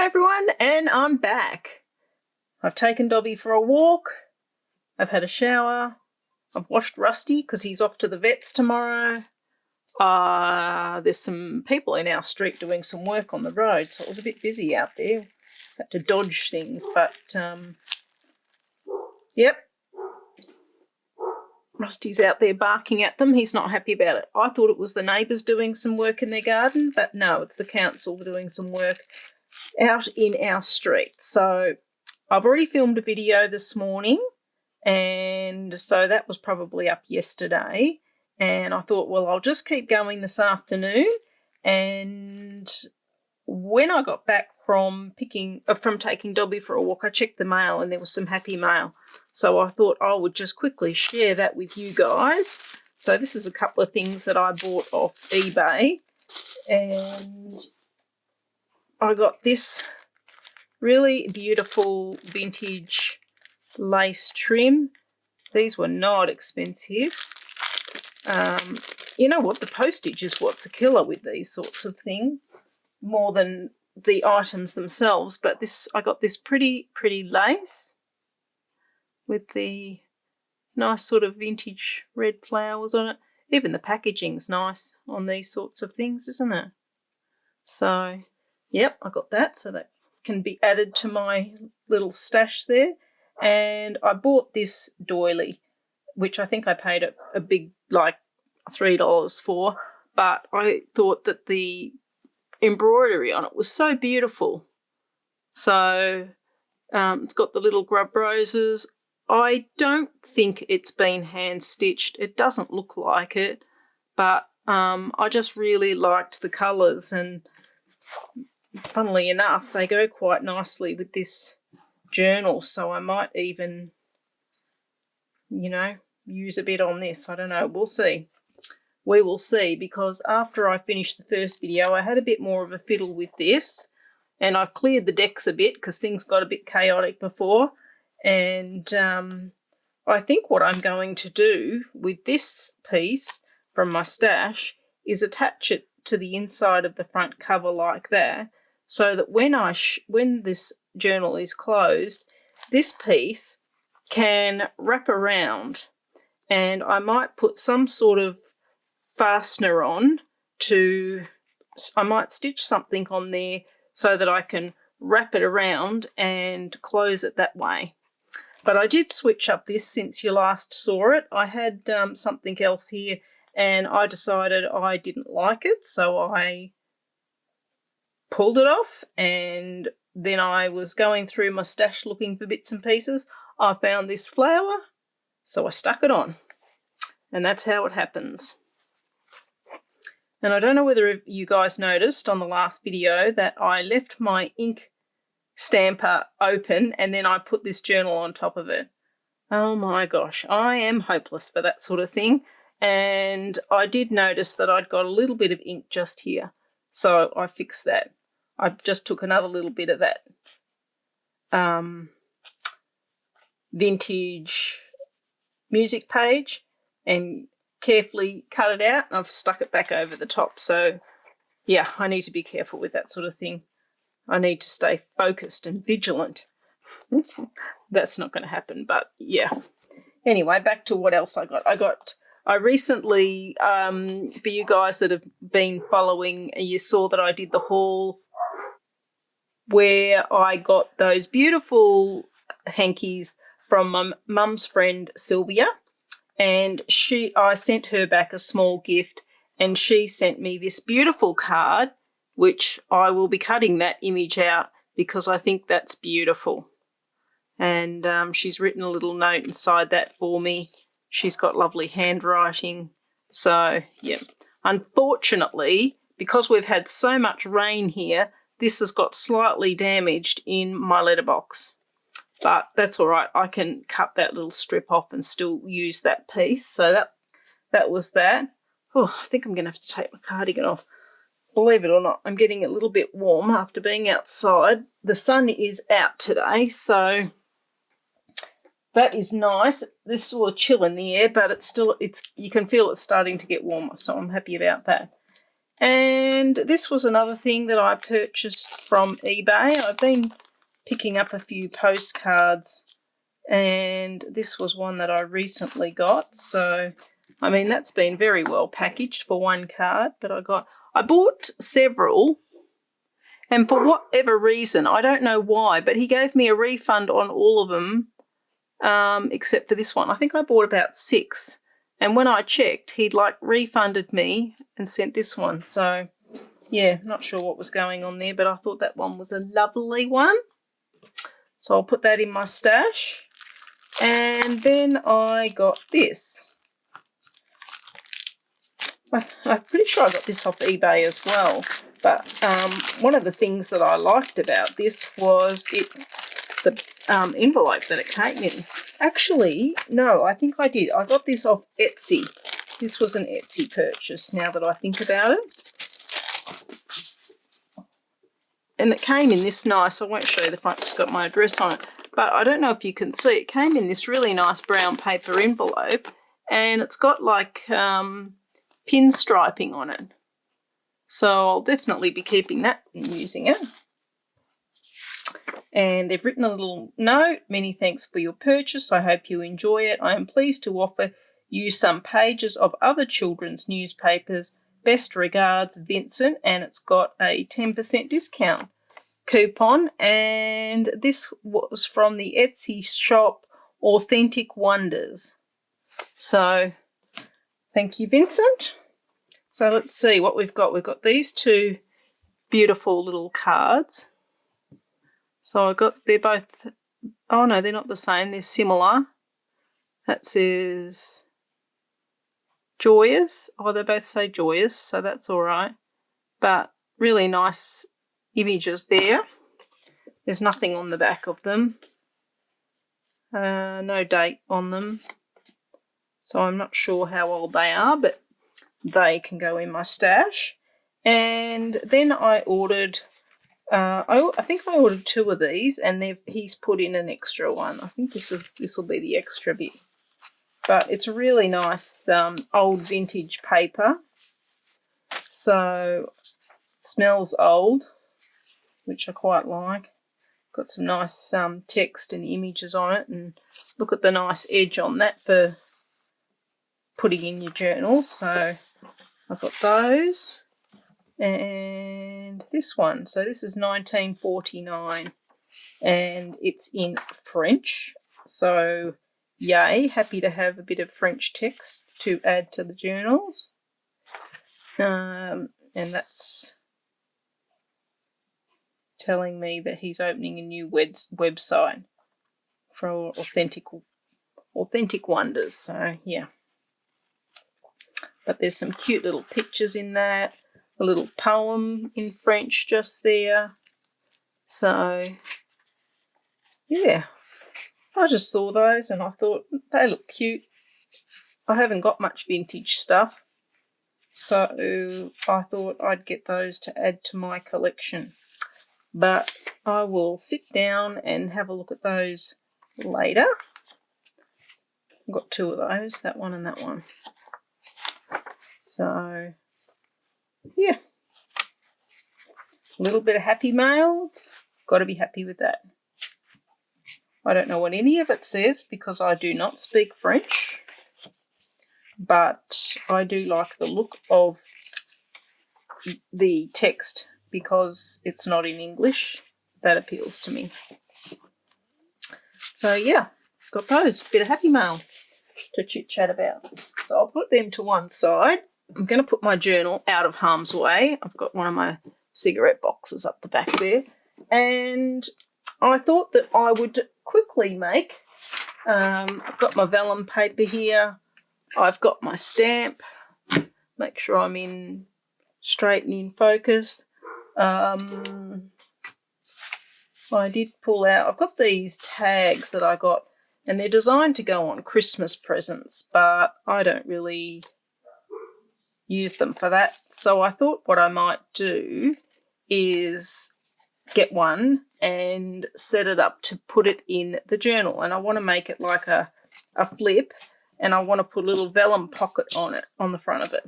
everyone, and I'm back. I've taken Dobby for a walk. I've had a shower. I've washed Rusty because he's off to the vets tomorrow. There's some people in our street doing some work on the road, so it was a bit busy out there. Had to dodge things, but yep. Rusty's out there barking at them. He's not happy about it. I thought it was the neighbours doing some work in their garden, but no, it's the council doing some work out in our street. So I've already filmed a video this morning, and so that was probably up yesterday. And I thought, well, I'll just keep going this afternoon. And when I got back from taking Dobby for a walk, I checked the mail and there was some happy mail. So I thought I would just quickly share that with you guys. So this is a couple of things that I bought off eBay. And I got this really beautiful vintage lace trim. These were not expensive. You know what? The postage is what's a killer with these sorts of things, more than the items themselves. But I got this pretty lace with the nice sort of vintage red flowers on it. Even the packaging's nice on these sorts of things, isn't it? So, yep, I got that, so that can be added to my little stash there. And I bought this doily, which I think I paid a big, like, $3 for, but I thought that the embroidery on it was so beautiful. So it's got the little grub roses. I don't think it's been hand stitched. It doesn't look like it, but I just really liked the colours, and funnily enough, they go quite nicely with this journal, so I might even, you know, use a bit on this. I don't know. We'll see. We will see, because after I finished the first video, I had a bit more of a fiddle with this, and I've cleared the decks a bit because things got a bit chaotic before. And I think what I'm going to do with this piece from my stash is attach it to the inside of the front cover like that, so that when this journal is closed, this piece can wrap around, and I might put some sort of fastener on I might stitch something on there so that I can wrap it around and close it that way. But I did switch up this since you last saw it. I had something else here, and I decided I didn't like it, so I pulled it off, and then I was going through my stash looking for bits and pieces. I found this flower, so I stuck it on, and that's how it happens. And I don't know whether you guys noticed on the last video that I left my ink stamper open and then I put this journal on top of it. Oh my gosh, I am hopeless for that sort of thing. And I did notice that I'd got a little bit of ink just here, so I fixed that. I just took another little bit of that vintage music page and carefully cut it out, and I've stuck it back over the top. So yeah, I need to be careful with that sort of thing. I need to stay focused and vigilant. That's not going to happen, but yeah. Anyway, back to what else I got. I recently, for you guys that have been following, you saw that I did the haul where I got those beautiful hankies from my mum's friend Sylvia. And I sent her back a small gift, and she sent me this beautiful card, which I will be cutting that image out because I think that's beautiful. And she's written a little note inside that for me. She's got lovely handwriting. So, yeah. Unfortunately, because we've had so much rain here, this has got slightly damaged in my letterbox. But that's all right. I can cut that little strip off and still use that piece. So that was that. Oh, I think I'm going to have to take my cardigan off. Believe it or not, I'm getting a little bit warm after being outside. The sun is out today, so that is nice. There's still a chill in the air, but you can feel it's starting to get warmer, so I'm happy about that. And this was another thing that I purchased from eBay. I've been picking up a few postcards, and this was one that I recently got. So, I mean, that's been very well packaged for one card, but I bought several, and for whatever reason, I don't know why, but he gave me a refund on all of them, except for this one. I think I bought about 6. And when I checked, he'd like refunded me and sent this one. So, yeah, not sure what was going on there, but I thought that one was a lovely one. So I'll put that in my stash. And then I got this. I'm pretty sure I got this off eBay as well. But one of the things that I liked about this was the envelope that it came in. Actually, no, I think I did. I got this off Etsy. This was an Etsy purchase, now that I think about it. And it came in this nice, I won't show you the front, it's got my address on it, but I don't know if you can see, it came in this really nice brown paper envelope, and it's got like pinstriping on it. So I'll definitely be keeping that and using it. And they've written a little note. Many thanks for your purchase. I hope you enjoy it. I am pleased to offer you some pages of other children's newspapers. Best regards, Vincent. And it's got a 10% discount coupon. And this was from the Etsy shop Authentic Wonders. So thank you, Vincent. So let's see what we've got. We've got these 2 beautiful little cards. So they're both, oh no, they're not the same, they're similar. That says joyous. Oh, they both say joyous, so that's all right. But really nice images there. There's nothing on the back of them. No date on them. So I'm not sure how old they are, but they can go in my stash. And then I ordered... I think I ordered 2 of these, and he's put in an extra one. I think this will be the extra bit. But it's a really nice old vintage paper. So it smells old, which I quite like. Got some nice text and images on it, and look at the nice edge on that for putting in your journal. So I've got those. And this one, so this is 1949, and it's in French. So yay, happy to have a bit of French text to add to the journals. And that's telling me that he's opening a new website for authentic wonders. So yeah, but there's some cute little pictures in that. A little poem in French just there. So, yeah. I just saw those and I thought, they look cute. I haven't got much vintage stuff, so I thought I'd get those to add to my collection. But I will sit down and have a look at those later. I've got 2 of those, that one and that one. So... yeah, a little bit of happy mail, got to be happy with that. I don't know what any of it says because I do not speak French, but I do like the look of the text because it's not in English. That appeals to me. So yeah, got those, bit of happy mail to chit chat about. So I'll put them to one side. I'm going to put my journal out of harm's way. I've got one of my cigarette boxes up the back there. And I thought that I would quickly make, I've got my vellum paper here. I've got my stamp. Make sure I'm in straight and in focus. I did pull out, I've got these tags that I got, and they're designed to go on Christmas presents, but I don't really... use them for that. So I thought what I might do is get one and set it up to put it in the journal. And I want to make it like a flip, and I want to put a little vellum pocket on it, on the front of it.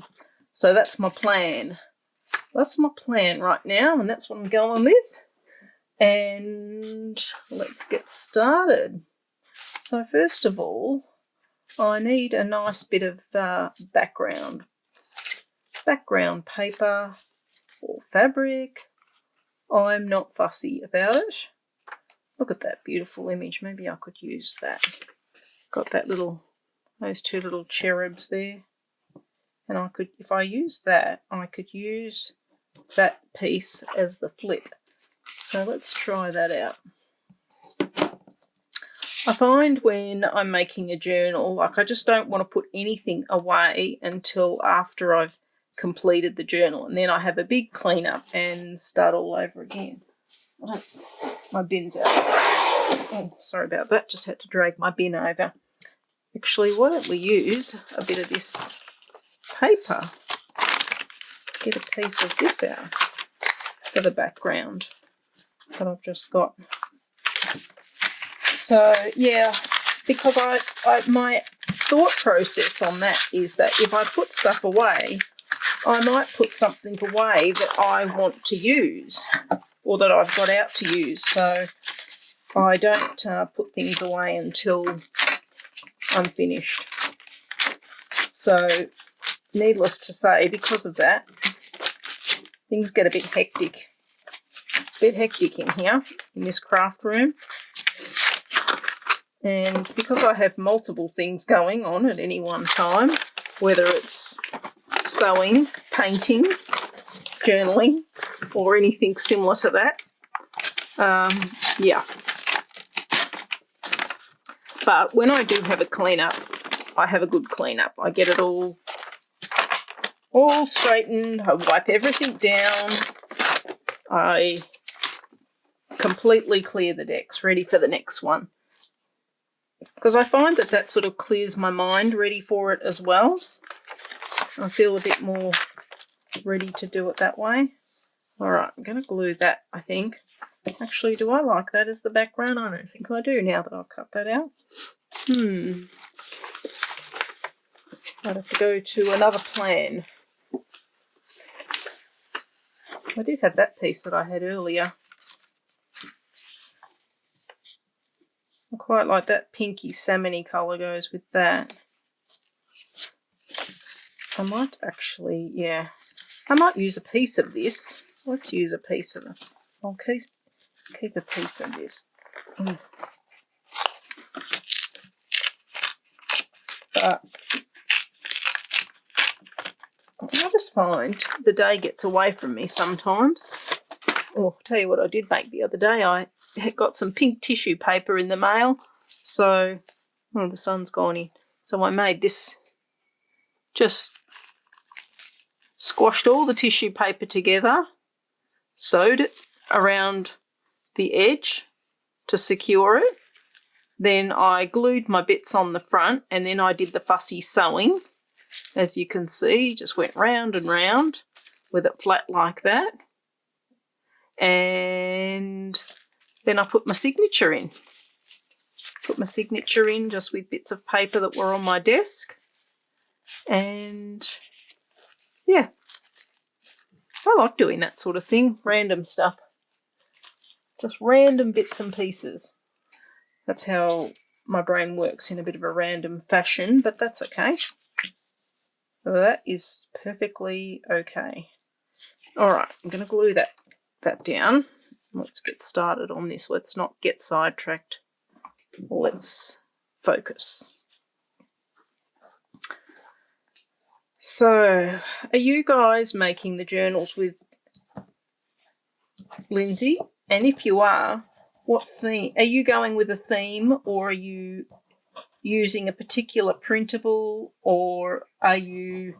So that's my plan. That's my plan right now, and that's what I'm going with. And let's get started. So first of all, I need a nice bit of background paper or fabric. I'm not fussy about it. Look at that beautiful image. Maybe I could use that. Got that those two little cherubs there. And I could, if I use that, I could use that piece as the flip. So let's try that out. I find when I'm making a journal, like I just don't want to put anything away until after I've completed the journal, and then I have a big cleanup and start all over again. My bin's out. Oh, sorry about that. Just had to drag my bin over. Actually, why don't we use a bit of this paper? Get a piece of this out for the background that I've just got. So yeah, because my thought process on that is that if I put stuff away, I might put something away that I want to use or that I've got out to use. So I don't put things away until I'm finished. So needless to say, because of that, things get a bit hectic. In here, in this craft room. And because I have multiple things going on at any one time, whether it's sewing, painting, journaling, or anything similar to that, yeah. But when I do have a cleanup, I have a good cleanup. I get it all straightened. I wipe everything down. I completely clear the decks, ready for the next one. Because I find that sort of clears my mind, ready for it as well. I feel a bit more ready to do it that way. All right, I'm going to glue that, I think. Actually, do I like that as the background? I don't think I do now that I've cut that out. I'd have to go to another plan. I did have that piece that I had earlier. I quite like that pinky salmon-y colour goes with that. I might actually, yeah, I might use a piece of this. Let's use a piece of it. I'll keep a piece of this. But I just find the day gets away from me sometimes. Oh, I'll tell you what I did make the other day. I got some pink tissue paper in the mail. So, oh, the sun's gone in. So I made this, just squashed all the tissue paper together, sewed it around the edge to secure it. Then I glued my bits on the front, and then I did the fussy sewing. As you can see, just went round and round with it flat like that. And then I put my signature in. Put my signature in just with bits of paper that were on my desk. And yeah, I like doing that sort of thing, random stuff. Just random bits and pieces. That's how my brain works, in a bit of a random fashion, but that's okay. That is perfectly okay. All right, I'm going to glue that down. Let's get started on this. Let's not get sidetracked. Let's focus. So, are you guys making the journals with Lindsay? And if you are, what theme? Are you going with a theme, or are you using a particular printable, or are you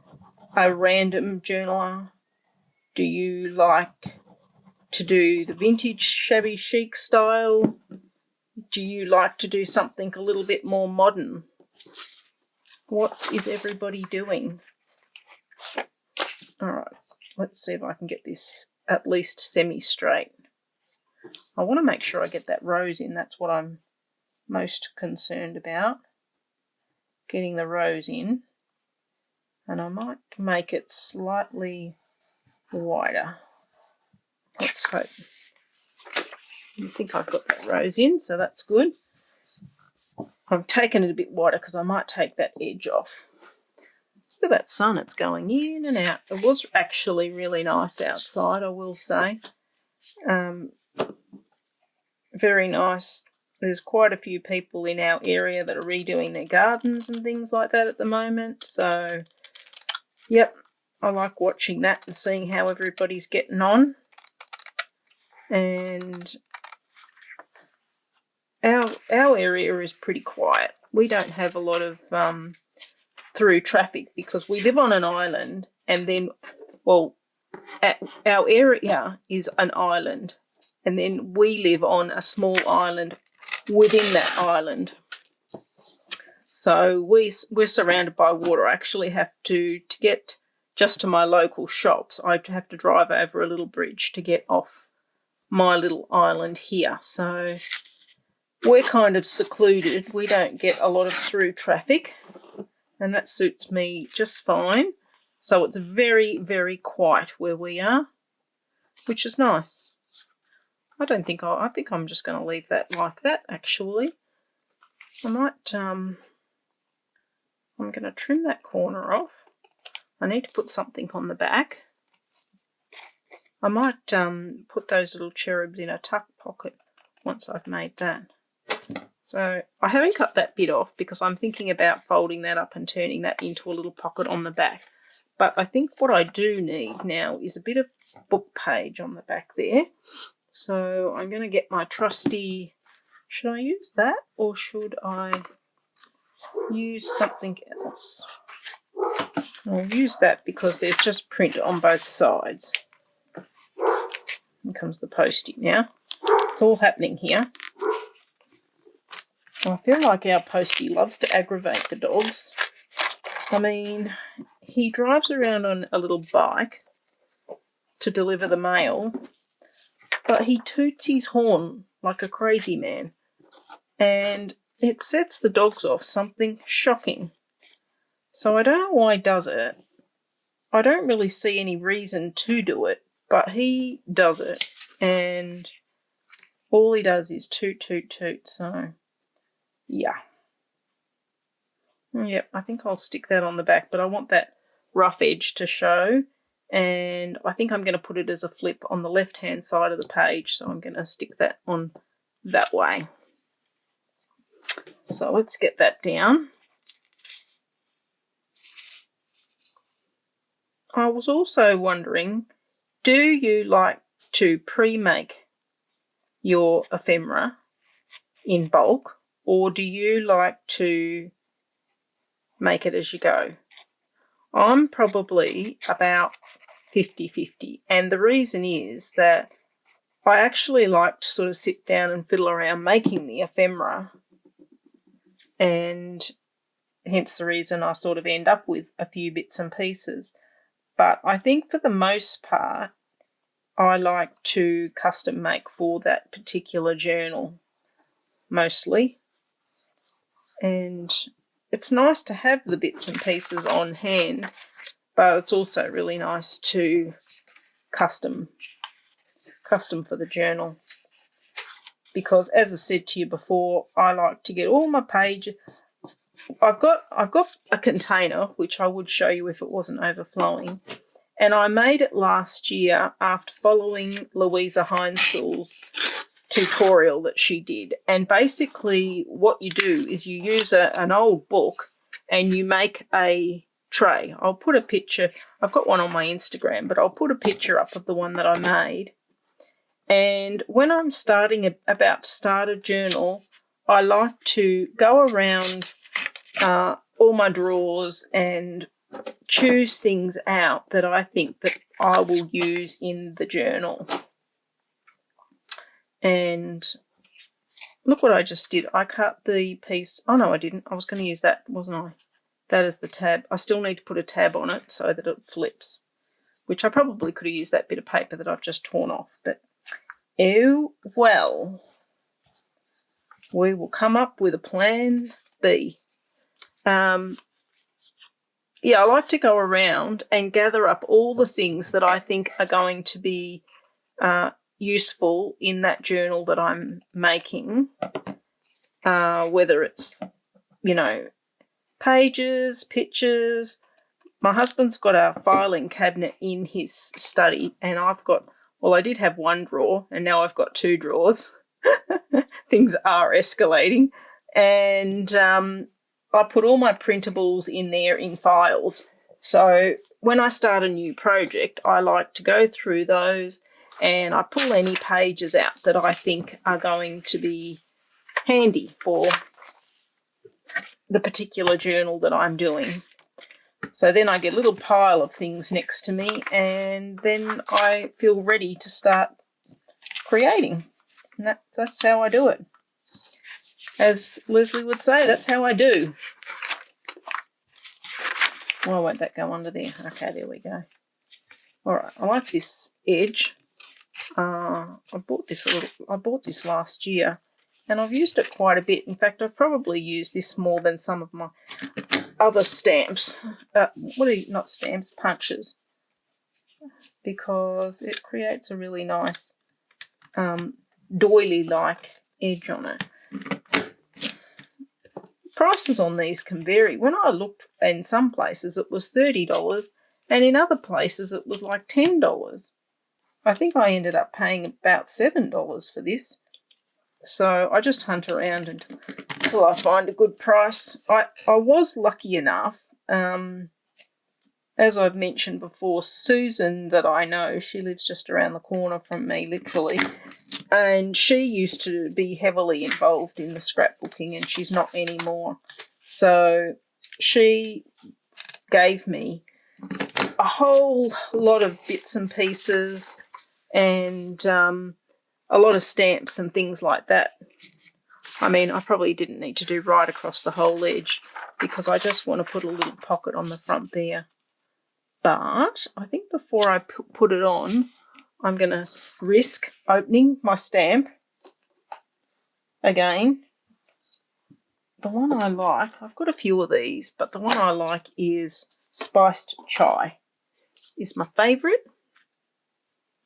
a random journaler? Do you like to do the vintage shabby chic style? Do you like to do something a little bit more modern? What is everybody doing? All right, let's see if I can get this at least semi-straight. I want to make sure I get that rose in. That's what I'm most concerned about, getting the rose in. And I might make it slightly wider. Let's hope. I think I've got that rose in, so that's good. I've taken it a bit wider because I might take that edge off. Look at that sun, it's going in and out. It was actually really nice outside, I will say. Very nice. There's quite a few people in our area that are redoing their gardens and things like that at the moment. So, yep, I like watching that and seeing how everybody's getting on. And our area is pretty quiet. We don't have a lot of through traffic because we live on an island, and then, well, our area is an island, and then we live on a small island within that island. So we're surrounded by water. I actually have to get just to my local shops, I have to drive over a little bridge to get off my little island here. So we're kind of secluded. We don't get a lot of through traffic, and that suits me just fine. So it's very, very quiet where we are, which is nice. I think I'm just going to leave that like that, actually. I might, I'm going to trim that corner off. I need to put something on the back. I might put those little cherubs in a tuck pocket once I've made that. So I haven't cut that bit off because I'm thinking about folding that up and turning that into a little pocket on the back. But I think what I do need now is a bit of book page on the back there. So I'm going to get my trusty, should I use that or should I use something else? I'll use that because there's just print on both sides. Here comes the post-it now. It's all happening here. I feel like our postie loves to aggravate the dogs. I mean, he drives around on a little bike to deliver the mail, but he toots his horn like a crazy man, and it sets the dogs off something shocking. So I don't know why he does it. I don't really see any reason to do it, but he does it, and all he does is toot, toot, toot. So, yeah. Yep, I think I'll stick that on the back, but I want that rough edge to show, and I think I'm going to put it as a flip on the left-hand side of the page, so I'm going to stick that on that way. So let's get that down. I was also wondering, do you like to pre-make your ephemera in bulk, or do you like to make it as you go? I'm probably about 50-50, and the reason is that I actually like to sort of sit down and fiddle around making the ephemera, and hence the reason I sort of end up with a few bits and pieces. But I think for the most part, I like to custom make for that particular journal, mostly. And it's nice to have the bits and pieces on hand, but it's also really nice to custom for the journal. Because as I said to you before, I like to get all my pages. I've got a container, which I would show you if it wasn't overflowing, and I made it last year after following Louisa HEINZL's tutorial that she did. And basically what you do is you use an old book and you make a tray. I'll put a picture, I've got one on my Instagram, but I'll put a picture up of the one that I made. And when I'm about to start a journal, I like to go around all my drawers and choose things out that I think that I will use in the journal. And look what I just did. I cut the piece. Oh, no, I didn't. I was going to use that, wasn't I? That is the tab. I still need to put a tab on it so that it flips, which I probably could have used that bit of paper that I've just torn off. But, oh, well, we will come up with a plan B. Yeah, I like to go around and gather up all the things that I think are going to be useful in that journal that I'm making, whether it's, you know, pages, pictures. My husband's got a filing cabinet in his study, and I've got, well, I did have one drawer, and now I've got 2 drawers. Things are escalating. And I put all my printables in there in files. So when I start a new project, I like to go through those and I pull any pages out that I think are going to be handy for the particular journal that I'm doing. So then I get a little pile of things next to me, and then I feel ready to start creating. And that's how I do it. As Leslie would say, that's how I do. Why won't that go under there? Okay, there we go. All right, I like this edge. I bought this last year, and I've used it quite a bit. In fact, I've probably used this more than some of my other stamps. Not stamps, punches, because it creates a really nice doily-like edge on it. Prices on these can vary. When I looked, in some places it was $30, and in other places it was like $10. I think I ended up paying about $7 for this. So I just hunt around until I find a good price. I was lucky enough, as I've mentioned before, Susan that I know, she lives just around the corner from me, literally, and she used to be heavily involved in the scrapbooking, and she's not anymore. So she gave me a whole lot of bits and pieces and a lot of stamps and things like that. I mean, I probably didn't need to do right across the whole edge because I just want to put a little pocket on the front there. But I think before I put it on, I'm going to risk opening my stamp again. The one I like, I've got a few of these, but the one I like is Spiced Chai. Is my favourite.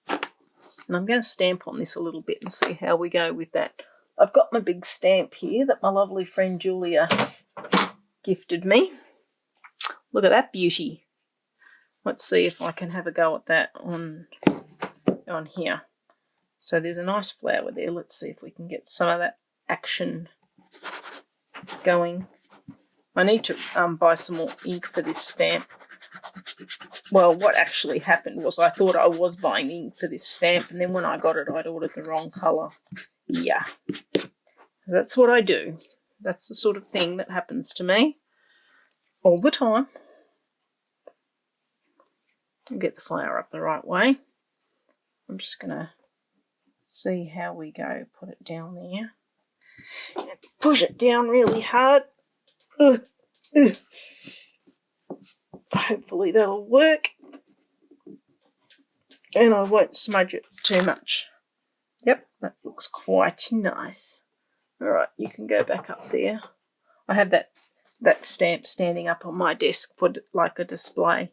And I'm going to stamp on this a little bit and see how we go with that. I've got my big stamp here that my lovely friend Julia gifted me. Look at that beauty. Let's see if I can have a go at that on here. So there's a nice flower there. Let's see if we can get some of that action going. I need to buy some more ink for this stamp. Well, what actually happened was I thought I was buying ink for this stamp, and then when I got it, I'd ordered the wrong colour. Yeah, that's what I do. That's the sort of thing that happens to me all the time. I'll get the flower up the right way. I'm just going to see how we go. Put it down there. Push it down really hard. Hopefully that'll work. And I won't smudge it too much. Yep, that looks quite nice. Alright, you can go back up there. I have that stamp standing up on my desk for like a display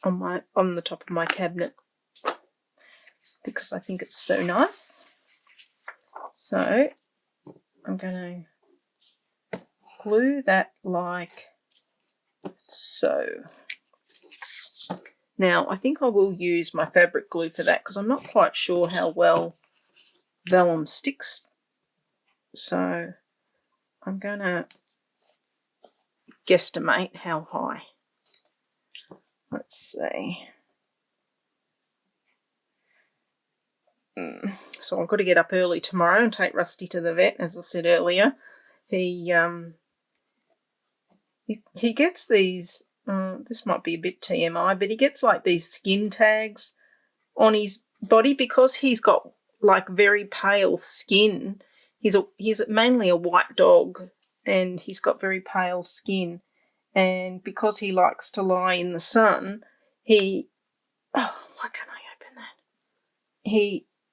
on the top of my cabinet because I think it's so nice. So I'm going to glue that like so. Now I think I will use my fabric glue for that because I'm not quite sure how well vellum sticks. So I'm going to guesstimate how high. Let's see. So I've got to get up early tomorrow and take Rusty to the vet, as I said earlier. He gets these, this might be a bit TMI, but he gets like these skin tags on his body because he's got like very pale skin. He's mainly a white dog and he's got very pale skin. And because he likes to lie in the sun, why can't I open that?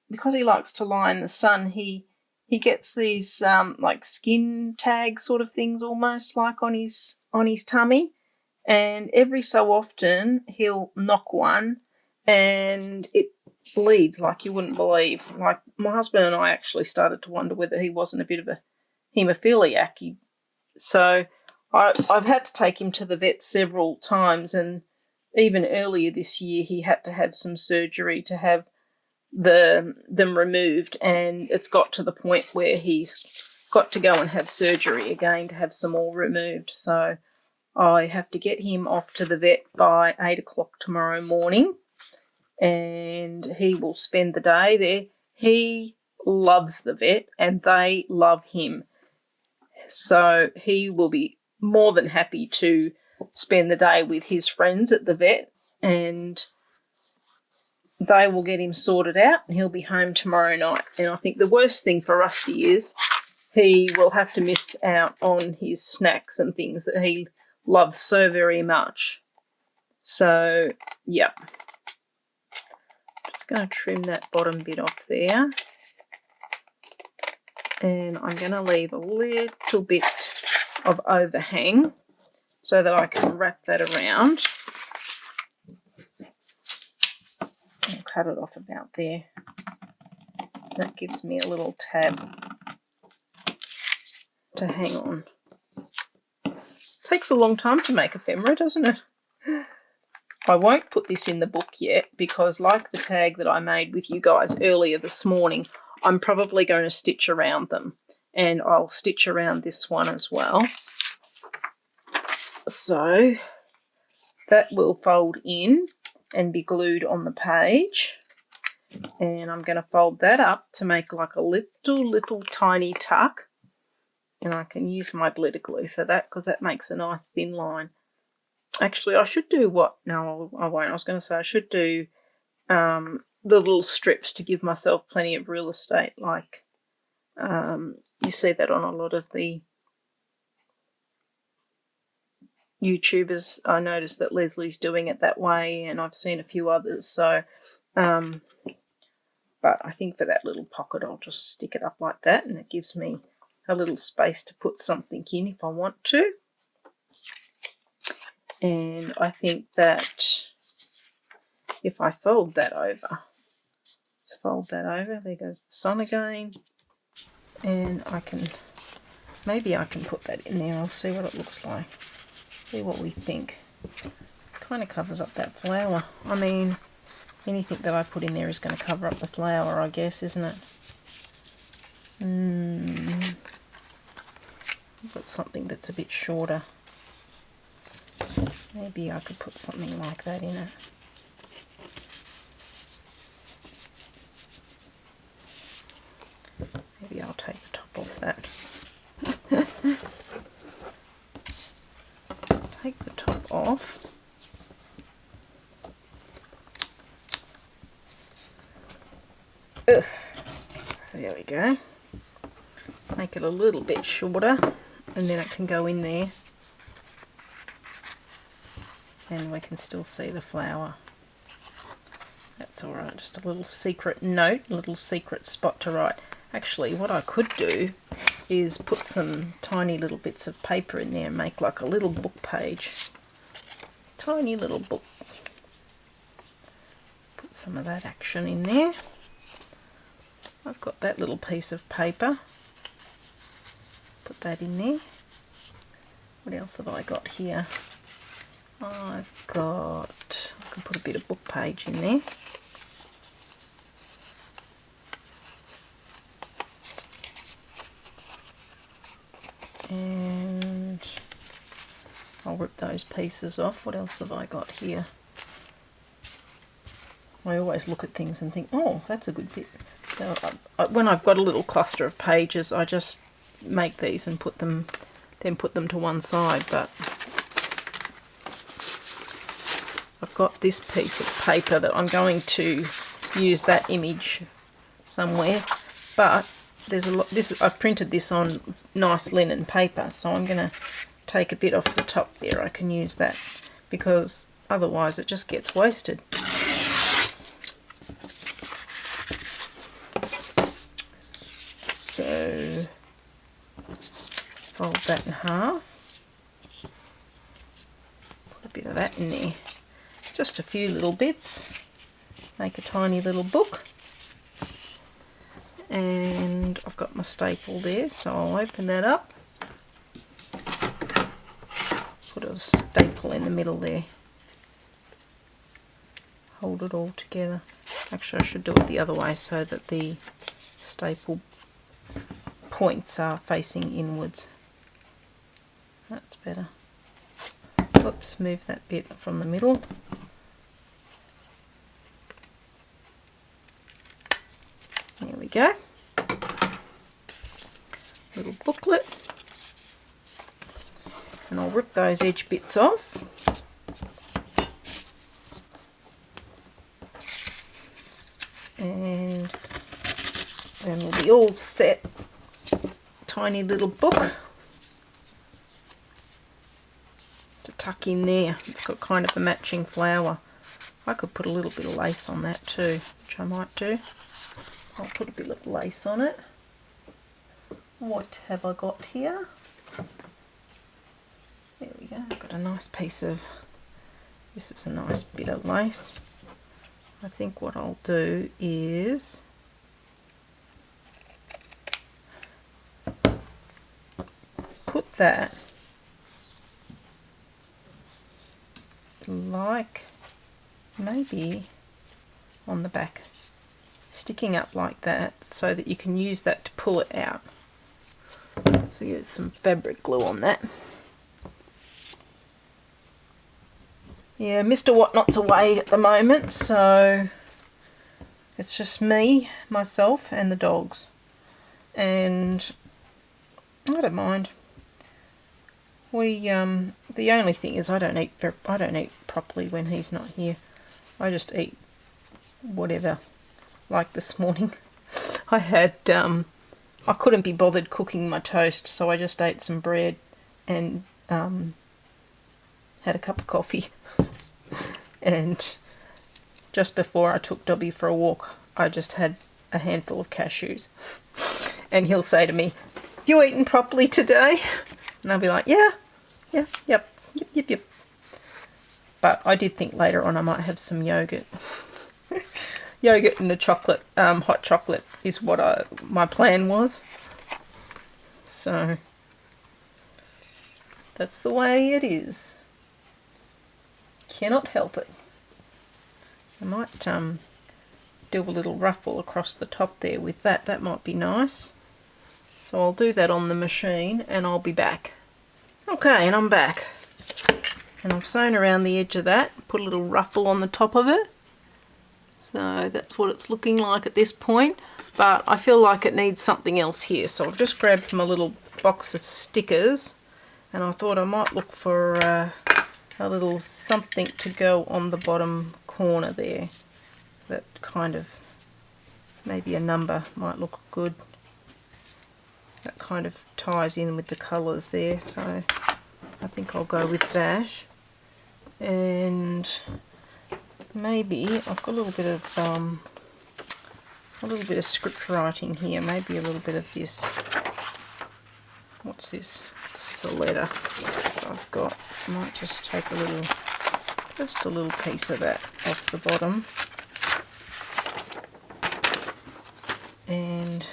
Because he likes to lie in the sun, he gets these like skin tag sort of things almost like on his tummy, and every so often he'll knock one and it bleeds like you wouldn't believe. Like, my husband and I actually started to wonder whether he wasn't a bit of a haemophiliac. So I've had to take him to the vet several times, and even earlier this year he had to have some surgery to have them removed, and it's got to the point where he's got to go and have surgery again to have some more removed. So I have to get him off to the vet by 8 o'clock tomorrow morning, and he will spend the day there. He loves the vet and they love him. So he will be more than happy to spend the day with his friends at the vet, and they will get him sorted out and he'll be home tomorrow night. And I think the worst thing for Rusty is he will have to miss out on his snacks and things that he loves so very much. So, yeah. Just going to trim that bottom bit off there. And I'm going to leave a little bit of overhang so that I can wrap that around. I'll cut it off about there. That gives me a little tab to hang on. Takes a long time to make ephemera, doesn't it? I won't put this in the book yet because, like the tag that I made with you guys earlier this morning, I'm probably going to stitch around them, and I'll stitch around this one as well. So that will fold in and be glued on the page, and I'm going to fold that up to make like a little tiny tuck, and I can use my glitter glue for that because that makes a nice thin line. Actually, I should do what? No, I won't. I was going to say I should do the little strips to give myself plenty of real estate, like you see that on a lot of the YouTubers. I noticed that Leslie's doing it that way, and I've seen a few others. So, but I think for that little pocket, I'll just stick it up like that, and it gives me a little space to put something in if I want to. And I think that if I fold that over, let's fold that over, there goes the sun again, and maybe I can put that in there. I'll see what it looks like, see what we think. Kind of covers up that flower. I mean, anything that I put in there is going to cover up the flower, I guess, isn't it? I've got something that's a bit shorter. Maybe I could put something like that in it. Maybe I'll take the top off that. Take the top off. Ugh. There we go. Make it a little bit shorter, and then it can go in there. And we can still see the flower. That's alright, just a little secret note, a little secret spot to write. Actually, what I could do is put some tiny little bits of paper in there and make like a little book page. Tiny little book. Put some of that action in there. I've got that little piece of paper. Put that in there. What else have I got here? I can put a bit of book page in there. And I'll rip those pieces off. What else have I got here? I always look at things and think, oh, that's a good bit. So when I've got a little cluster of pages, I just make these and put them to one side. But I've got this piece of paper that I'm going to use that image somewhere, but there's a lot. I've printed this on nice linen paper, so I'm going to take a bit off the top there. I can use that because otherwise it just gets wasted. So fold that in half. Put a bit of that in there. Just a few little bits, make a tiny little book. And I've got my staple there, so I'll open that up. Put a staple in the middle there. Hold it all together. Actually, I should do it the other way so that the staple points are facing inwards. That's better. Oops, move that bit from the middle. There we go. Little booklet. And I'll rip those edge bits off. And then we'll be all set. Tiny little book to tuck in there. It's got kind of a matching flower. I could put a little bit of lace on that too, which I might do. I'll put a bit of lace on it. What have I got here? There we go. I've got a nice piece of, this is a nice bit of lace. I think what I'll do is put that like maybe on the back, sticking up like that, so that you can use that to pull it out. So use some fabric glue on that. Yeah, Mr. WhotKnot's away at the moment, so it's just me, myself and the dogs. And I don't mind. We the only thing is I don't eat properly when he's not here. I just eat whatever. Like this morning, I had I couldn't be bothered cooking my toast, so I just ate some bread and had a cup of coffee. And just before I took Dobby for a walk, I just had a handful of cashews. And he'll say to me, "You eaten properly today?" And I'll be like, yep. But I did think later on I might have some yogurt. Yogurt and a chocolate, hot chocolate is what my plan was. So that's the way it is. Cannot help it. I might do a little ruffle across the top there with that. That might be nice. So I'll do that on the machine and I'll be back. Okay, and I'm back. And I've sewn around the edge of that, put a little ruffle on the top of it. So that's what it's looking like at this point. But I feel like it needs something else here. So I've just grabbed my little box of stickers and I thought I might look for a little something to go on the bottom corner there. That kind of, maybe a number might look good. That kind of ties in with the colours there, so I think I'll go with that. And maybe I've got a little bit of script writing here. Maybe a little bit of this. What's this? This is a letter I've got. I might just take just a little piece of that off the bottom. And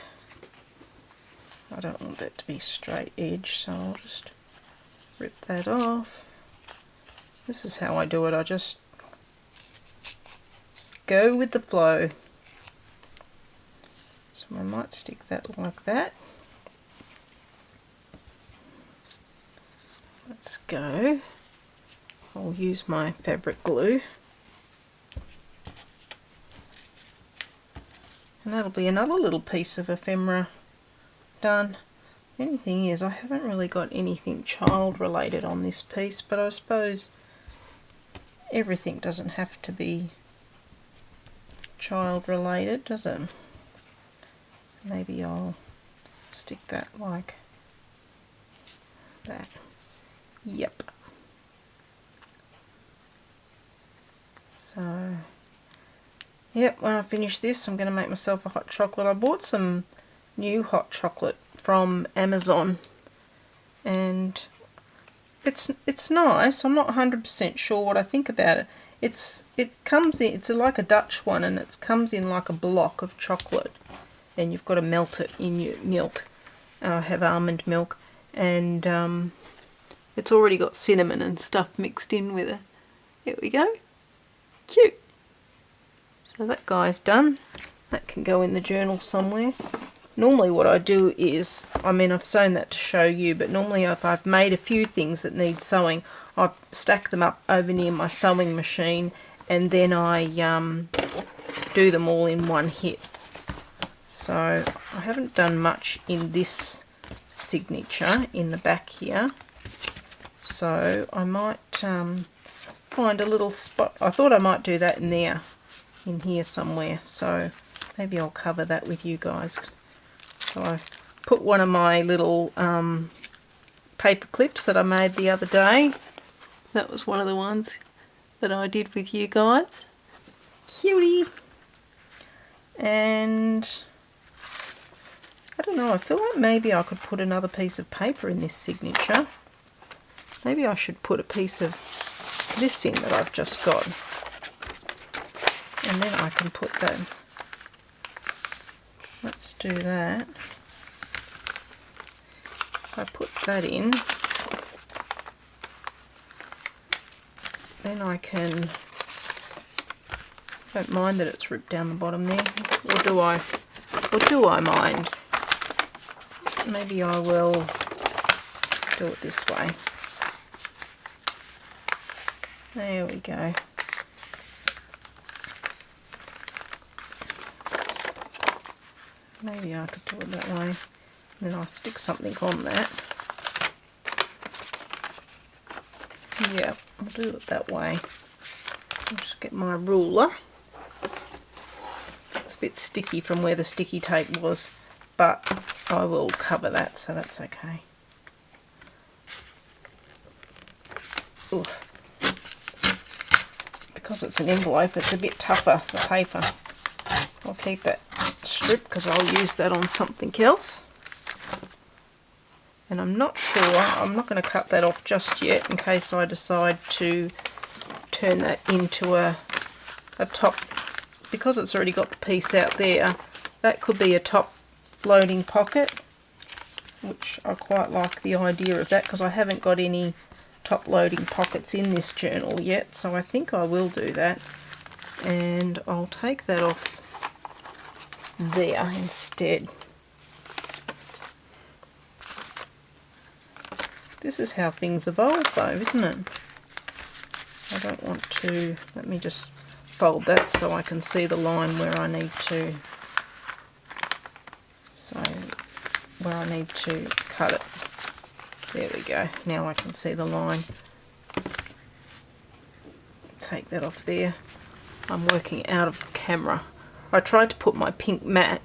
I don't want that to be straight edge, so I'll just rip that off. This is how I do it. I just go with the flow. So I might stick that like that. Let's go. I'll use my fabric glue. And that'll be another little piece of ephemera done. The only thing is I haven't really got anything child related on this piece, but I suppose everything doesn't have to be child related, does it? Maybe I'll stick that like that. Yep. So, yep, when I finish this I'm going to make myself a hot chocolate. I bought some new hot chocolate from Amazon and it's nice. I'm not 100% sure what I think about it. it comes in, it's like a Dutch one, and it comes in like a block of chocolate, and you've got to melt it in your milk. I have almond milk, and it's already got cinnamon and stuff mixed in with it. There we go. Cute. So that guy's done. That can go in the journal somewhere. Normally what I do is, I mean, I've sewn that to show you, but normally if I've made a few things that need sewing, I stack them up over near my sewing machine, and then I do them all in one hit. So I haven't done much in this signature in the back here, so I might find a little spot. I thought I might do that in there, in here somewhere, so maybe I'll cover that with you guys. So I put one of my little paper clips that I made the other day. That was one of the ones that I did with you guys. Cutie. And I don't know, I feel like maybe I could put another piece of paper in this signature. Maybe I should put a piece of this in that I've just got. And then I can put that. Let's do that. If I put that in, then I can, don't mind that it's ripped down the bottom there, or do I mind? Maybe I will do it this way. There we go. Maybe I could do it that way. And then I'll stick something on that. Yeah, I'll do it that way. I'll just get my ruler. It's a bit sticky from where the sticky tape was, but I will cover that, so that's okay. Ooh. Because it's an envelope, it's a bit tougher, the paper. I'll keep that strip because I'll use that on something else. And I'm not sure, I'm not going to cut that off just yet in case I decide to turn that into a top, because it's already got the piece out there. That could be a top loading pocket, which I quite like the idea of that, because I haven't got any top loading pockets in this journal yet, so I think I will do that. And I'll take that off there instead. This is how things evolve though, isn't it? I don't want to, let me just fold that so I can see the line where I need to, so where I need to cut it. There we go, now I can see the line. Take that off there. I'm working out of the camera. I tried to put my pink mat,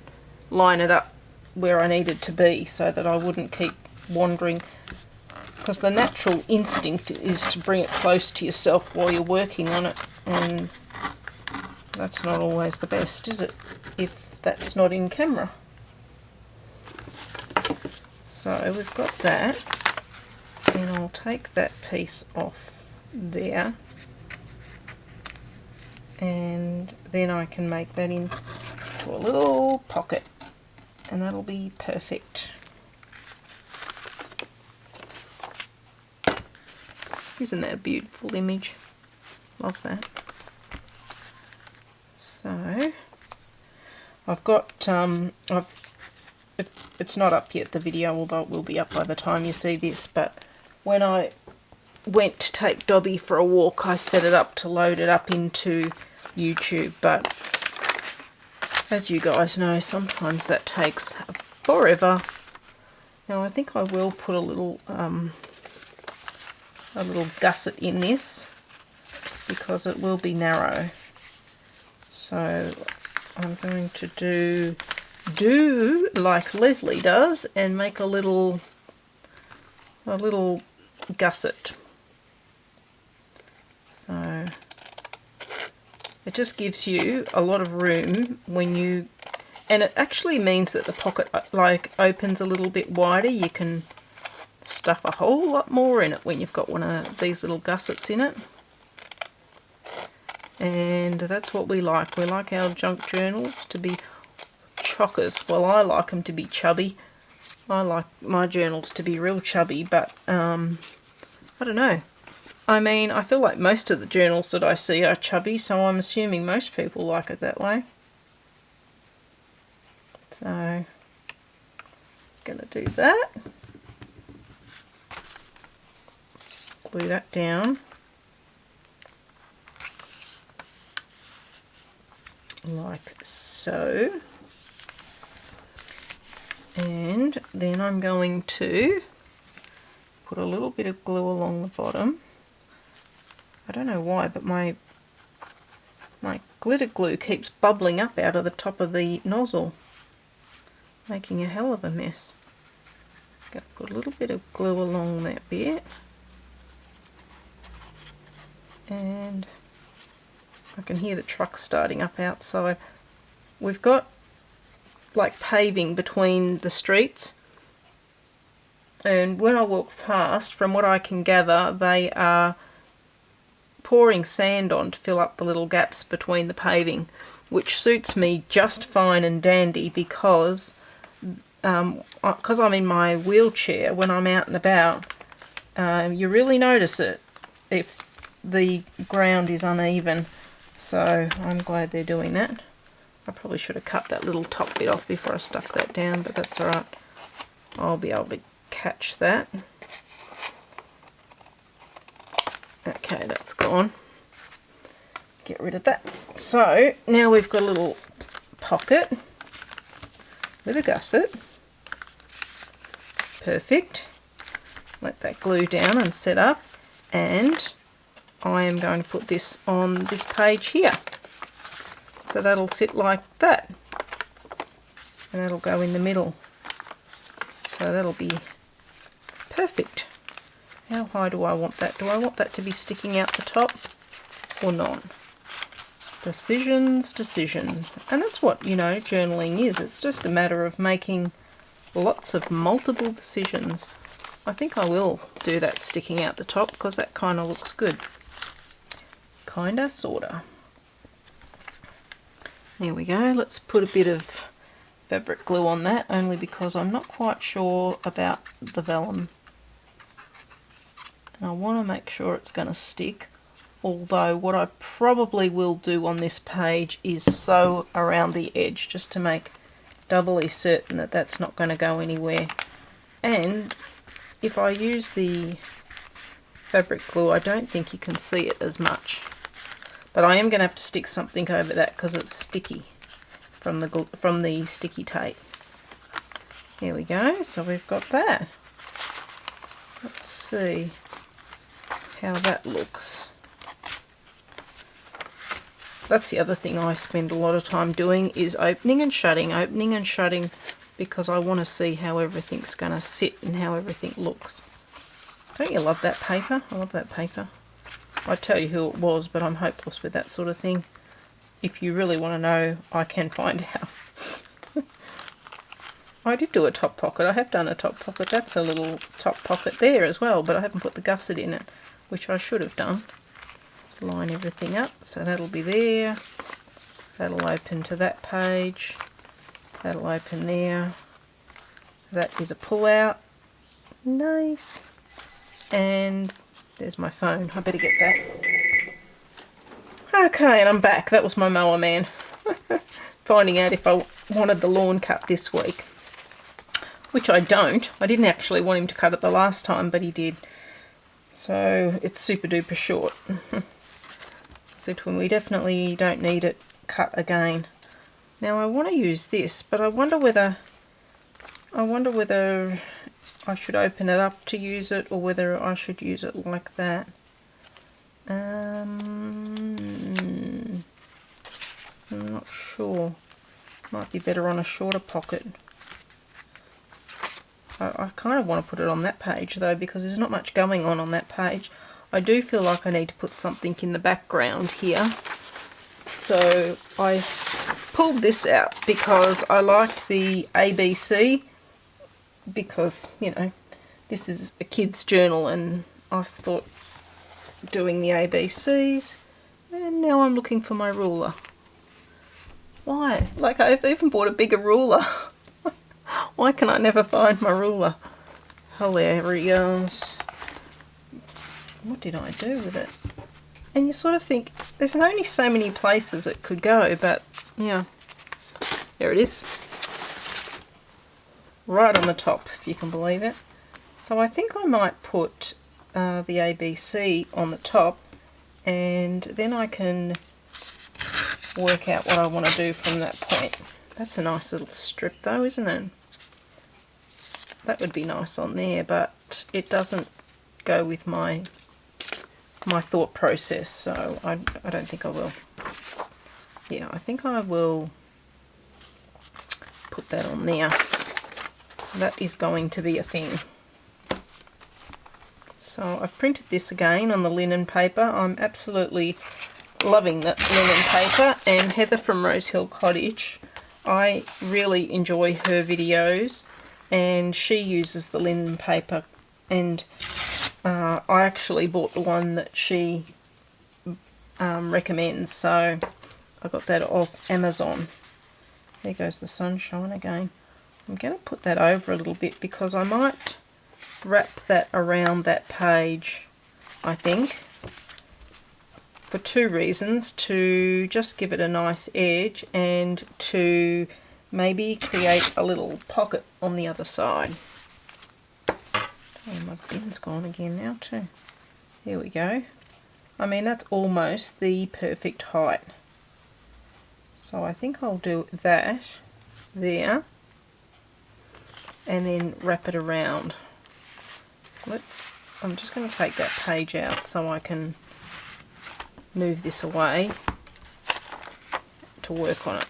line it up where I needed to be so that I wouldn't keep wandering, because the natural instinct is to bring it close to yourself while you're working on it, and that's not always the best, is it, if that's not in camera. So we've got that, and I'll take that piece off there, and then I can make that into a little pocket, and that'll be perfect. Isn't that a beautiful image? Love that. So I've got it's not up yet, the video, although it will be up by the time you see this, but when I went to take Dobby for a walk, I set it up to load it up into YouTube, but as you guys know, sometimes that takes forever. Now I think I will put a little gusset in this, because it will be narrow. So I'm going to do like Leslie does and make a little gusset. So it just gives you a lot of room when you, and it actually means that the pocket like opens a little bit wider. You can stuff a whole lot more in it when you've got one of these little gussets in it. And that's what we like. We like our junk journals to be chockers. Well, I like them to be chubby. I like my journals to be real chubby, but I don't know. I mean, I feel like most of the journals that I see are chubby, so I'm assuming most people like it that way. So, I'm going to do that. Glue that down. Like so. And then I'm going to put a little bit of glue along the bottom. I don't know why, but my glitter glue keeps bubbling up out of the top of the nozzle, making a hell of a mess. Going to put a little bit of glue along that bit. And I can hear the truck starting up outside. We've got like paving between the streets, and when I walk past, from what I can gather, they are pouring sand on to fill up the little gaps between the paving, which suits me just fine and dandy because I'm in my wheelchair. When I'm out and about, you really notice it if the ground is uneven, so I'm glad they're doing that. I probably should have cut that little top bit off before I stuck that down, but that's alright. I'll be able to catch that. Okay, that's gone. Get rid of that. So, now we've got a little pocket with a gusset. Perfect. Let that glue down and set up, and I am going to put this on this page here. So that'll sit like that, and that'll go in the middle. So that'll be perfect. How high do I want that? Do I want that to be sticking out the top or not? Decisions, decisions. And that's what, you know, journaling is. It's just a matter of making lots of multiple decisions. I think I will do that sticking out the top because that kind of looks good. Kinda, sorta. There we go. Let's put a bit of fabric glue on that, only because I'm not quite sure about the vellum. And I want to make sure it's going to stick, although what I probably will do on this page is sew around the edge just to make doubly certain that that's not going to go anywhere. And if I use the fabric glue, I don't think you can see it as much. But I am going to have to stick something over that because it's sticky from the sticky tape. There we go. So we've got that. Let's see how that looks. That's the other thing I spend a lot of time doing, is opening and shutting, because I want to see how everything's going to sit and how everything looks. Don't you love that paper? I love that paper. I'd tell you who it was, but I'm hopeless with that sort of thing. If you really want to know, I can find out. I did do a top pocket. I have done a top pocket. That's a little top pocket there as well, but I haven't put the gusset in it, which I should have done. Line everything up, so that'll be there. That'll open to that page. That'll open there. That is a pull out. Nice. And there's my phone. I better get that. Okay, and I'm back. That was my mower man. Finding out if I wanted the lawn cut this week. Which I don't. I didn't actually want him to cut it the last time, but he did. So it's super duper short. I said to him, we definitely don't need it cut again. Now I want to use this, but I wonder whether I should open it up to use it, or whether I should use it like that. I'm not sure. Might be better on a shorter pocket. I kind of want to put it on that page though, because there's not much going on that page. I do feel like I need to put something in the background here. So I pulled this out because I liked the ABC, because, you know, this is a kid's journal and I thought doing the ABCs, And now I'm looking for my ruler. Why? Like, I've even bought a bigger ruler. Why can I never find my ruler? Hilarious. What did I do with it? And you sort of think, there's only so many places it could go, but yeah. There it is. Right on the top, if you can believe it. So I think I might put the ABC on the top, and then I can work out what I want to do from that point. That's a nice little strip though, isn't it? That would be nice on there, but it doesn't go with my thought process, so I don't think I will. Yeah, I think I will put that on there. That is going to be a thing. So I've printed this again on the linen paper. I'm absolutely loving that linen paper, and Heather from Rosehill Cottage, I really enjoy her videos, and she uses the linen paper, and I actually bought the one that she recommends, so I got that off Amazon. There goes the sunshine again. I'm going to put that over a little bit because I might wrap that around that page, I think, for two reasons: to just give it a nice edge, and to maybe create a little pocket on the other side. Oh, my bin's gone again now too. There we go. I mean, that's almost the perfect height. So I think I'll do that there, and then wrap it around. I'm just going to take that page out so I can move this away to work on it.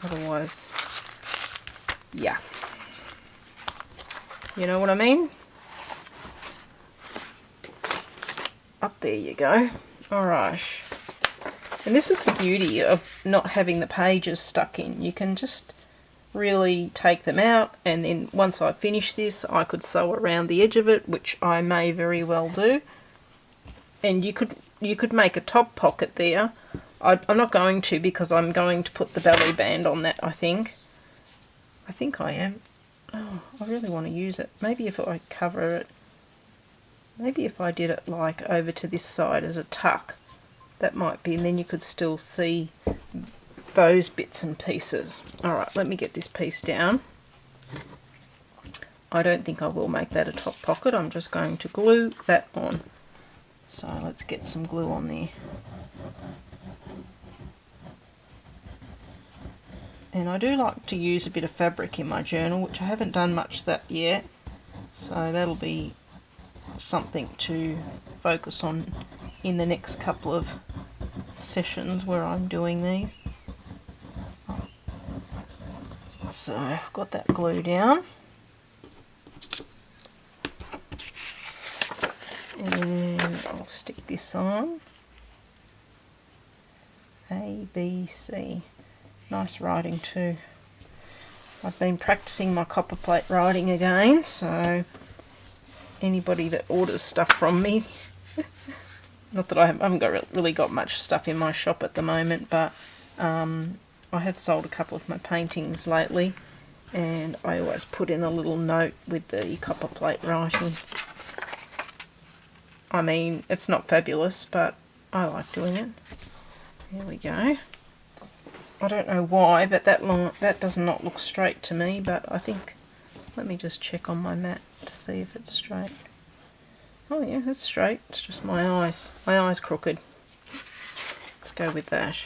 Otherwise, yeah. You know what I mean? Up there you go. Alright. And this is the beauty of not having the pages stuck in. You can just really take them out, and then once I finish this I could sew around the edge of it, which I may very well do. And you could make a top pocket there. I'm not going to, because I'm going to put the belly band on that, I think. I think I am. Oh, I really want to use it. Maybe if I cover it, maybe if I did it like over to this side as a tuck, that might be, and then you could still see those bits and pieces. Alright, let me get this piece down. I don't think I will make that a top pocket. I'm just going to glue that on. So let's get some glue on there. And I do like to use a bit of fabric in my journal, which I haven't done much that yet. So that'll be something to focus on in the next couple of sessions where I'm doing these. So I've got that glue down. And I'll stick this on. A, B, C. Nice writing too. I've been practicing my copper plate writing again, so anybody that orders stuff from me, not that I haven't really got much stuff in my shop at the moment, but I have sold a couple of my paintings lately, and I always put in a little note with the copper plate writing. I mean, it's not fabulous, but I like doing it. There we go. I don't know why, but that does not look straight to me, but I think, let me just check on my mat to see if it's straight. Oh yeah, it's straight. It's just my eyes. My eye's crooked. Let's go with that.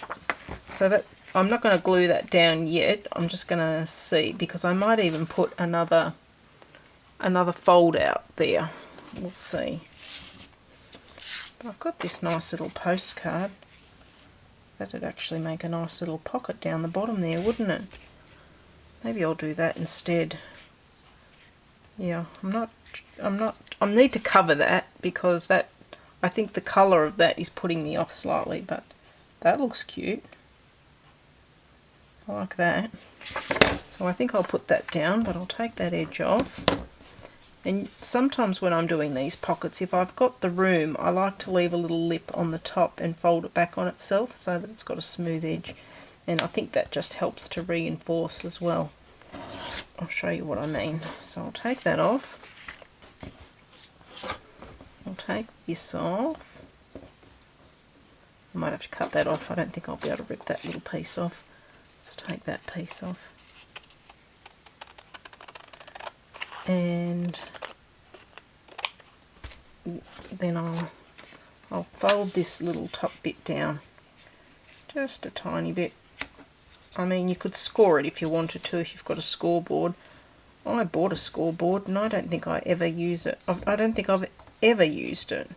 So that's, I'm not going to glue that down yet. I'm just going to see, because I might even put another fold out there. We'll see. But I've got this nice little postcard. That'd actually make a nice little pocket down the bottom there, wouldn't it? Maybe I'll do that instead. Yeah, I need to cover that, because that, I think the colour of that is putting me off slightly, but that looks cute. I like that. So I think I'll put that down, but I'll take that edge off. And sometimes when I'm doing these pockets, if I've got the room, I like to leave a little lip on the top and fold it back on itself so that it's got a smooth edge. And I think that just helps to reinforce as well. I'll show you what I mean. So I'll take that off. I'll take this off. I might have to cut that off. I don't think I'll be able to rip that little piece off. Let's take that piece off. And then I'll fold this little top bit down just a tiny bit. I mean, you could score it if you wanted to, if you've got a scoreboard. I bought a scoreboard and I don't think I ever use it. I don't think I've ever used it.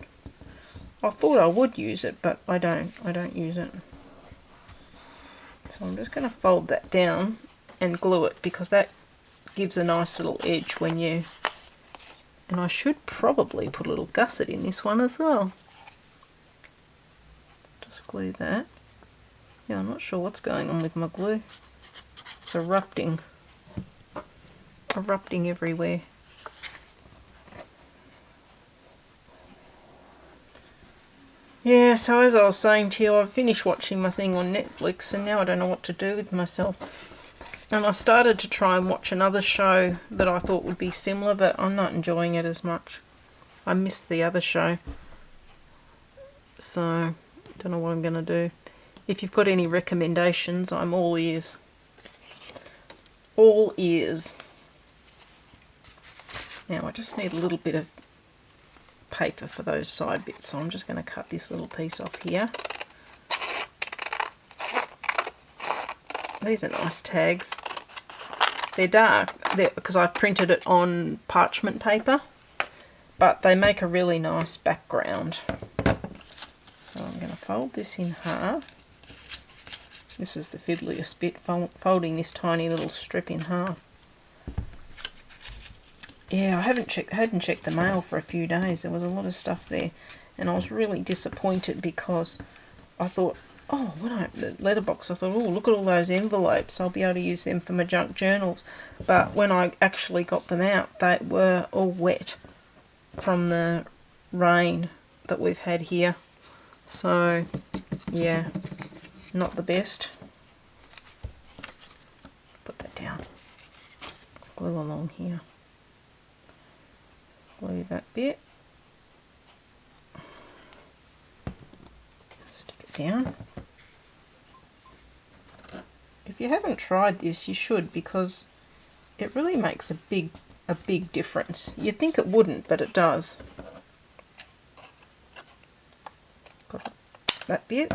I thought I would use it, but I don't use it. So I'm just going to fold that down and glue it, because that gives a nice little edge when you... And I should probably put a little gusset in this one as well. Just glue that. Yeah, I'm not sure what's going on with my glue. It's erupting everywhere. Yeah, so as I was saying to you, I've finished watching my thing on Netflix and now I don't know what to do with myself. And I started to try and watch another show that I thought would be similar, but I'm not enjoying it as much. I missed the other show. So, I don't know what I'm going to do. If you've got any recommendations, I'm all ears. All ears. Now I just need a little bit of paper for those side bits, so I'm just going to cut this little piece off here. These are nice tags. They're dark because I've printed it on parchment paper, but they make a really nice background. So I'm going to fold this in half. This is the fiddliest bit, folding this tiny little strip in half. Yeah, I hadn't checked the mail for a few days. There was a lot of stuff there, and I was really disappointed because I thought, oh, when I opened the letterbox, I thought, oh, look at all those envelopes. I'll be able to use them for my junk journals. But when I actually got them out, they were all wet from the rain that we've had here. So, yeah, not the best. Put that down. Glue along here. Glue that bit. Stick it down. If you haven't tried this, you should, because it really makes a big difference. You'd think it wouldn't, but it does. Got that bit,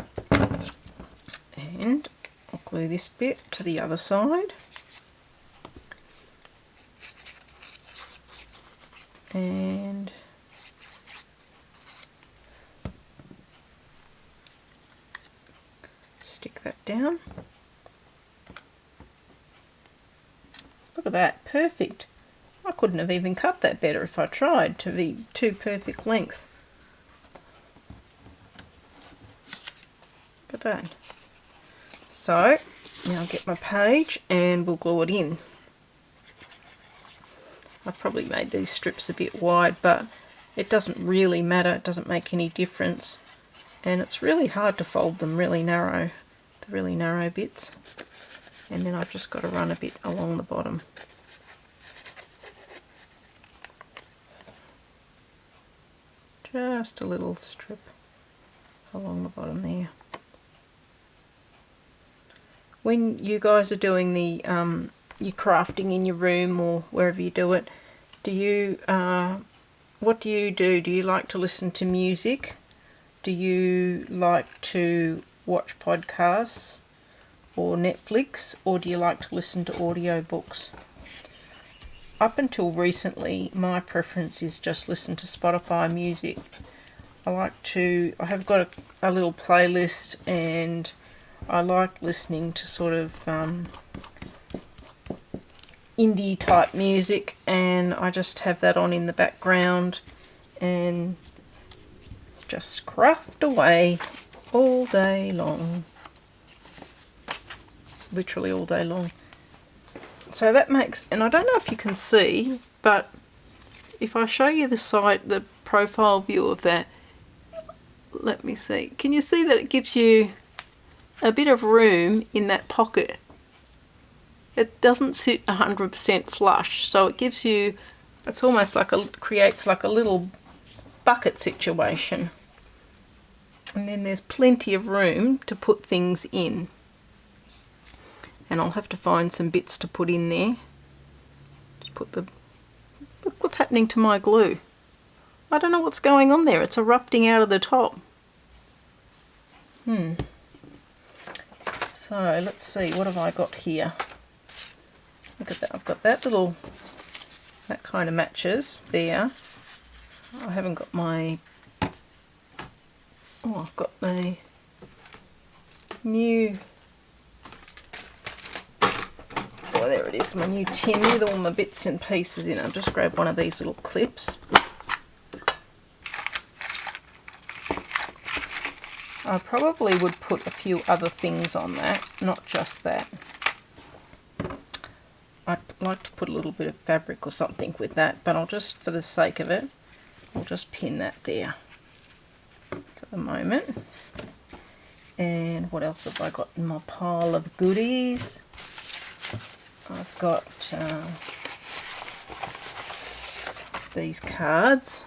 and I'll glue this bit to the other side. And stick that down. Look at that, perfect. I couldn't have even cut that better if I tried, to be two perfect lengths. Look at that. So now I'll get my page and we'll glue it in. I've probably made these strips a bit wide, but it doesn't really matter. It doesn't make any difference. And it's really hard to fold them really narrow, the really narrow bits. And then I've just got to run a bit along the bottom. Just a little strip along the bottom there. When you guys are doing the your crafting in your room or wherever you do it, what do you do? Do you like to listen to music? Do you like to watch podcasts or Netflix, or do you like to listen to audio books? Up until recently, my preference is just listen to Spotify music. I have got a little playlist, and I like listening to sort of indie type music, and I just have that on in the background and just craft away all day long. Literally all day long. So that makes, and I don't know if you can see, but if I show you the side, the profile view of that, let me see. Can you see that it gives you a bit of room in that pocket? It doesn't sit 100% flush, so it gives you, it's almost like creates like a little bucket situation. And then there's plenty of room to put things in. And I'll have to find some bits to put in there. Just put the, look what's happening to my glue. I don't know what's going on there. It's erupting out of the top. So let's see, what have I got here? Look at that, I've got that little, that kind of matches there. I haven't got my, oh, I've got my new, oh there it is, my new tin with all my bits and pieces in. I'll just grab one of these little clips. I probably would put a few other things on that, not just that. I'd like to put a little bit of fabric or something with that, but I'll just, for the sake of it, I'll just pin that there for the moment. And what else have I got in my pile of goodies? I've got these cards.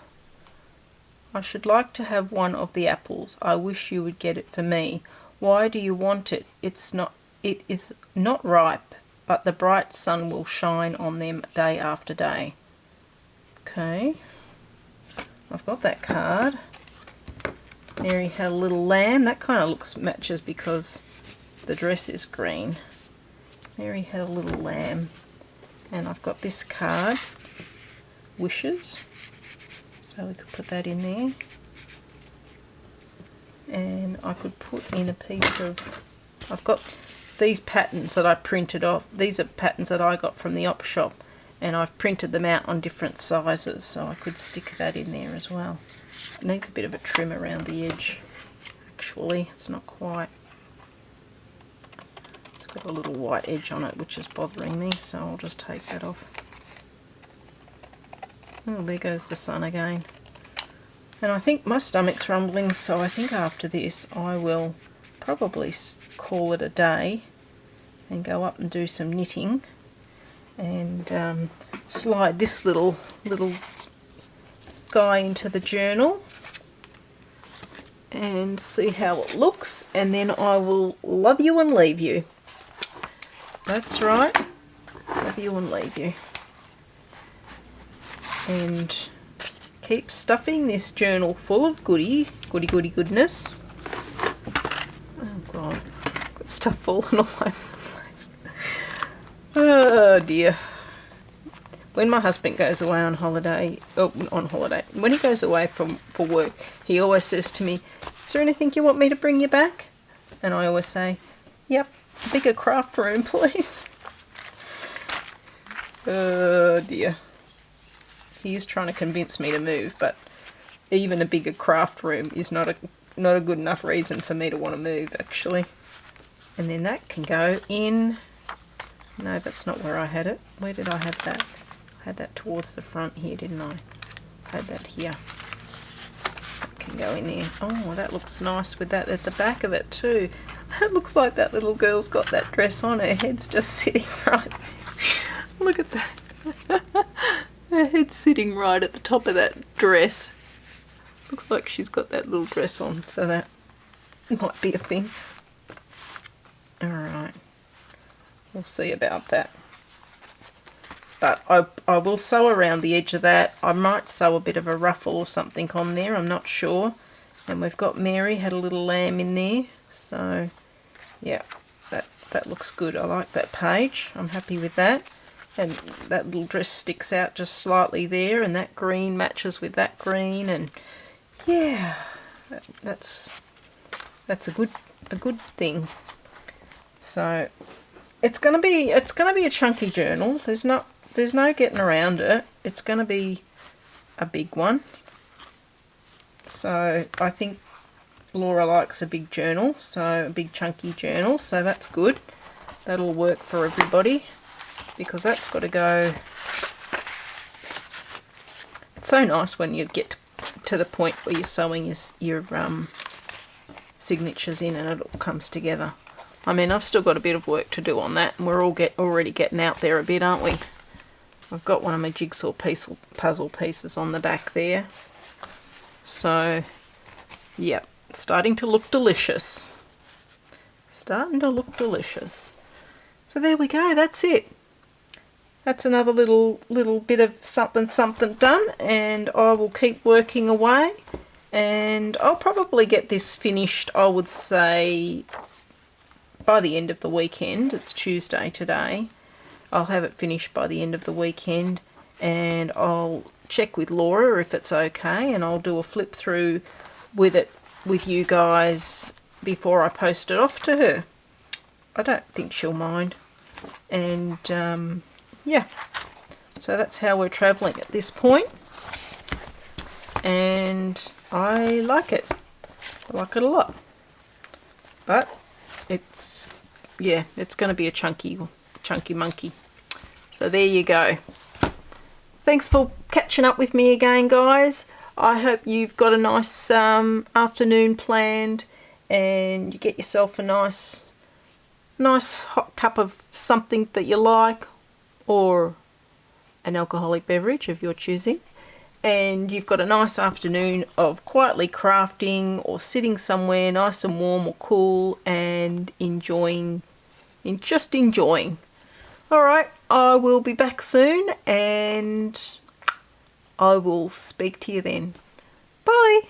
I should like to have one of the apples. I wish you would get it for me. Why do you want it? It is not ripe, but the bright sun will shine on them day after day. Okay, I've got that card. Mary had a little lamb. That kind of matches because the dress is green. Mary had a little lamb. And I've got this card, wishes. So we could put that in there. And I could put in a piece of, I've got these patterns that I printed off. These are patterns that I got from the op shop, and I've printed them out on different sizes, so I could stick that in there as well. It needs a bit of a trim around the edge. Actually, it's not quite. It's got a little white edge on it, which is bothering me, so I'll just take that off. Oh, there goes the sun again. And I think my stomach's rumbling, so I think after this I will probably call it a day and go up and do some knitting and slide this little guy into the journal and see how it looks, and then I will love you and leave you. That's right, love you and leave you. And keep stuffing this journal full of goodness. Oh God, got stuff falling all over the place. Oh dear. When my husband goes away on holiday, when he goes away for work, he always says to me, is there anything you want me to bring you back? And I always say, yep, a bigger craft room please. Oh dear. He is trying to convince me to move, but even a bigger craft room is not a good enough reason for me to want to move, actually. And then that can go in. No, that's not where I had it. Where did I have that? I had that towards the front here, didn't I? I had that here. That can go in there. Oh, that looks nice with that at the back of it too. It looks like that little girl's got that dress on. Her head's just sitting right there. Look at that. Her head's sitting right at the top of that dress. Looks like she's got that little dress on, so that might be a thing. Alright, we'll see about that. But I will sew around the edge of that. I might sew a bit of a ruffle or something on there, I'm not sure. And we've got Mary had a little lamb in there, so yeah, that looks good. I like that page, I'm happy with that. And that little dress sticks out just slightly there, and that green matches with that green, and yeah, that's a good thing. So it's gonna be a chunky journal. There's no getting around it. It's gonna be a big one. So I think Laura likes a big journal, so a big chunky journal. So that's good. That'll work for everybody, because that's got to go It's so nice when you get to the point where you're sewing your signatures in and it all comes together. I mean, I've still got a bit of work to do on that, and we're already getting out there a bit, aren't we? I've got one of my jigsaw puzzle pieces on the back there. So, yeah, it's starting to look delicious. Starting to look delicious. So there we go, that's it. That's another little bit of something done, and I will keep working away, and I'll probably get this finished, I would say, by the end of the weekend. It's Tuesday today. I'll have it finished by the end of the weekend, and I'll check with Laura if it's okay, and I'll do a flip through with it with you guys before I post it off to her. I don't think she'll mind. And yeah, so that's how we're travelling at this point, and I like it. I like it a lot, but it's, yeah, it's going to be a chunky monkey. So there you go. Thanks for catching up with me again, guys. I hope you've got a nice afternoon planned, and you get yourself a nice hot cup of something that you like, or an alcoholic beverage of your choosing, and you've got a nice afternoon of quietly crafting or sitting somewhere nice and warm or cool and just enjoying. Alright, I will be back soon, and I will speak to you then. Bye!